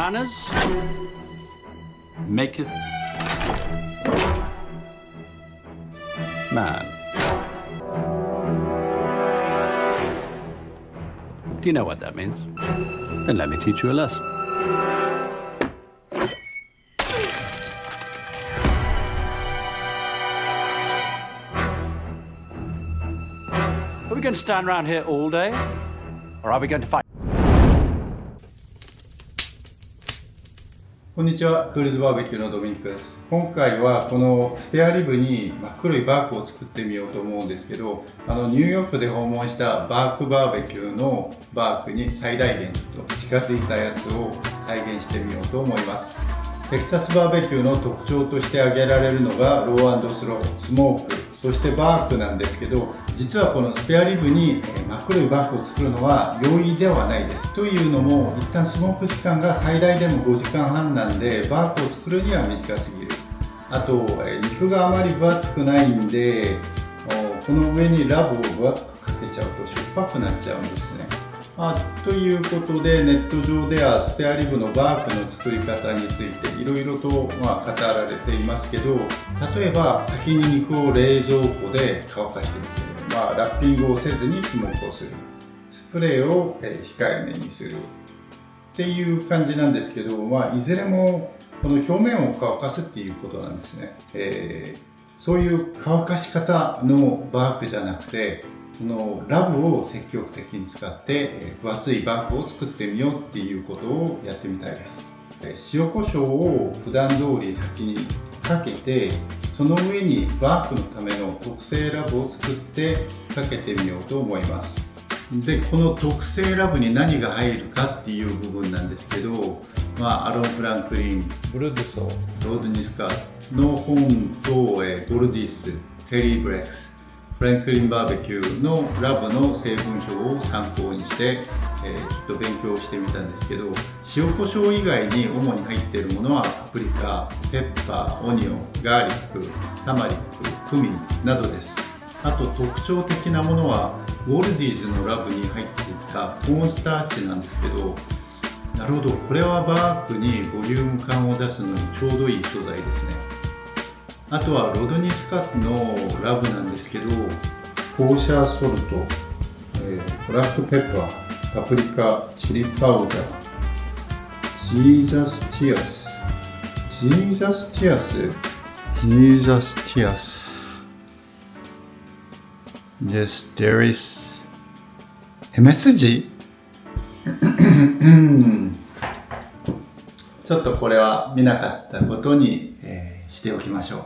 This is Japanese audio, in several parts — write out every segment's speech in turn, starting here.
manners maketh man. Do you know what that means? Then let me teach you a lesson. Are we going to stand around here all day? Or are we going to fight? こんにちは、クールズバーベキューのドミニクです。今回はこのスペアリブに黒いバークを作ってみようと思うんですけど、ニューヨークで訪問したバークバーベキューのバークに最大限と近づいたやつを再現してみようと思います。テキサスバーベキューの特徴として挙げられるのがロー&スロー、スモーク、そしてバークなんですけど、実はこのスペアリブに真っ黒いバークを作るのは容易ではないです。というのも、一旦スモーク時間が最大でも5時間半なんで、バークを作るには短すぎる。あと、肉があまり分厚くないんで、この上にラブを分厚くかけちゃうとしょっぱくなっちゃうんですね。ということで、ネット上ではスペアリブのバークの作り方についていろいろと語られていますけど、例えば先に肉を冷蔵庫で乾かしてみて、ラッピングをせずにスモークをする、スプレーを控えめにするっていう感じなんですけど、いずれもこの表面を乾かすっていうことなんですね。そういう乾かし方のバークじゃなくて、このラブを積極的に使って分厚いバークを作ってみようっていうことをやってみたいです。塩コショウを普段通り先にかけて、その上にバークのための特製ラブを作ってかけてみようと思います。で、この特製ラブに何が入るかっていう部分なんですけど、アロン・フランクリン、ブルドソー、ロードニスカの本と、ゴルディス、テリー・ブレックス、フランクリンバーベキューのラブの成分表を参考にして、ちょっと勉強してみたんですけど、塩コショウ以外に主に入っているものはパプリカ、ペッパー、オニオン、ガーリック、タマリック、クミンなどです。あと特徴的なものはゴルディーズのラブに入っていたコーンスターチなんですけど、なるほど、これはバークにボリューム感を出すのにちょうどいい素材ですね。あとはロドニスカットのラブなんですけど、コーシャーソルト、ブラックペッパー、パプリカ、チリパウダー、ジーザスティアス、Yes, there is MSG? ちょっとこれは見なかったことに、しておきましょう。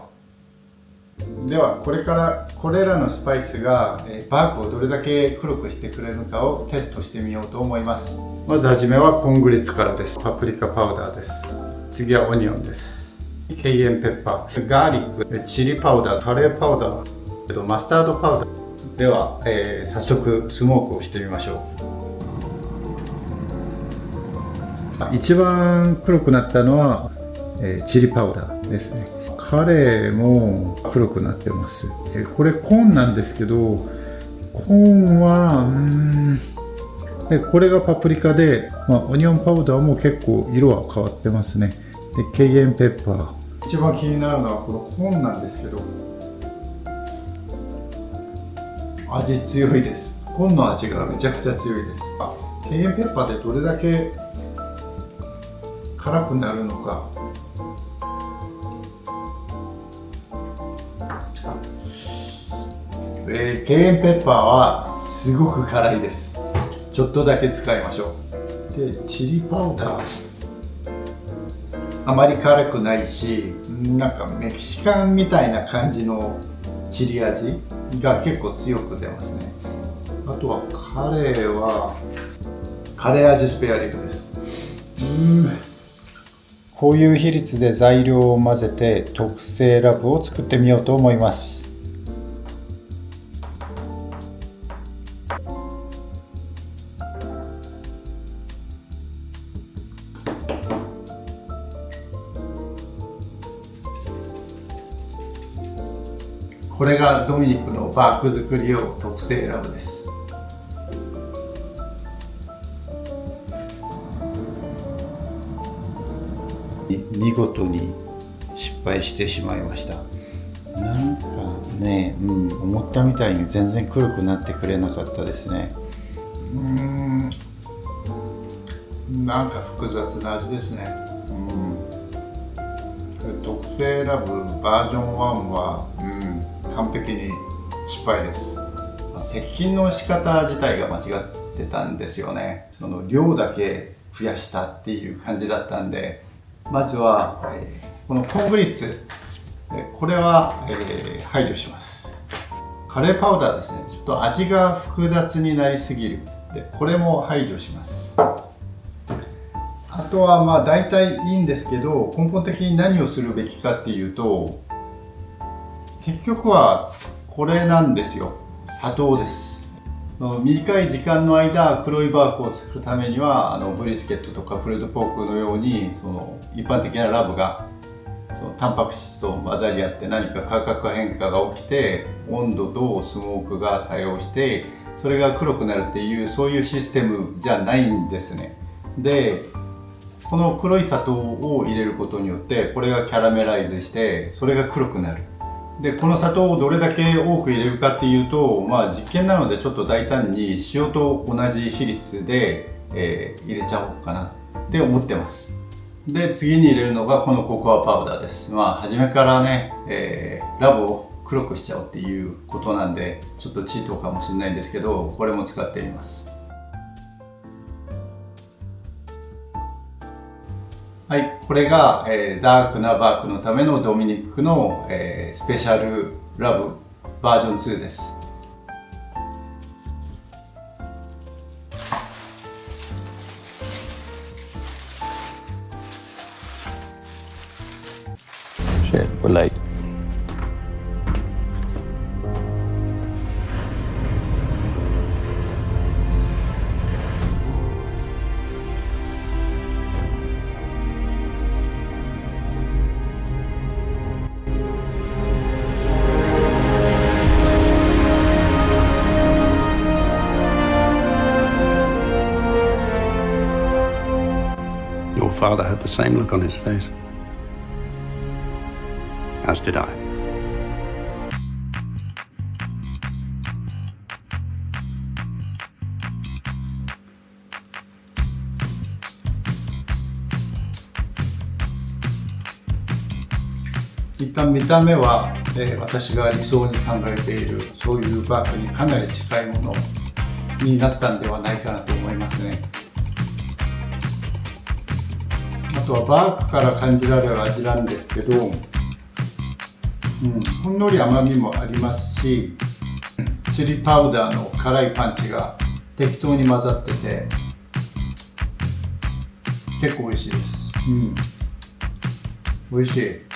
ではこれからこれらのスパイスが、バークをどれだけ黒くしてくれるかをテストしてみようと思います。まずはじめはコーングリッツからです。パプリカパウダーです。次はオニオンです。ケイエンペッパー、ガーリック、チリパウダー、カレーパウダー、マスタードパウダー。では、早速スモークをしてみましょう。一番黒くなったのは、チリパウダーですね。カレーも黒くなってます。これコーンなんですけど、コーンはこれがパプリカで、オニオンパウダーも結構色は変わってますね。で、ケイエンペッパー。一番気になるのはこのコーンなんですけど、味強いです。コーンの味がめちゃくちゃ強いです。ケイエンペッパーでどれだけ辛くなるのか。ケイエンペッパーはすごく辛いです。ちょっとだけ使いましょう。で、チリパウダー、あまり辛くないし、なんかメキシカンみたいな感じのチリ味が結構強く出ますね。あとはカレーはカレー味スペアリブです。こういう比率で材料を混ぜて特製ラブを作ってみようと思います。これがドミニクのバーク作り用特製ラブです。見事に失敗してしまいました。なんかね、思ったみたいに全然黒くなってくれなかったですね。なんか複雑な味ですね。特製ラブバージョン1は、完璧に失敗です。接近の仕方自体が間違ってたんですよね。その量だけ増やしたっていう感じだったんで、まずは、このコーングリッツ、これは、排除します。カレーパウダーですね。ちょっと味が複雑になりすぎる。で、これも排除します。あとはまあ大体いいんですけど、根本的に何をするべきかっていうと、結局はこれなんですよ。砂糖です。短い時間の間黒いバークを作るためにはブリスケットとかプルドポークのように一般的なラブがタンパク質と混ざり合って何か化学変化が起きて温度とスモークが作用してそれが黒くなるっていうそういうシステムじゃないんですね。でこの黒い砂糖を入れることによってこれがキャラメライズしてそれが黒くなる。でこの砂糖をどれだけ多く入れるかっていうと、実験なのでちょっと大胆に塩と同じ比率で、入れちゃおうかなって思ってます。で次に入れるのがこのココアパウダーです。初めからね、ラブを黒くしちゃおうっていうことなんでちょっとチートかもしれないんですけどこれも使ってみます。はい、これが、ダークなバークのためのドミニックの、スペシャルラブバージョン2です。Shit, we're late. Your father had the same look on his face. As did I. 一旦見た目は、私が理想に考えているそういうバークにかなり近いものになったんではないかなと思いますね。あとはバークから感じられる味なんですけど、ほんのり甘みもありますし、チリパウダーの辛いパンチが適当に混ざってて結構美味しいです。美味しい。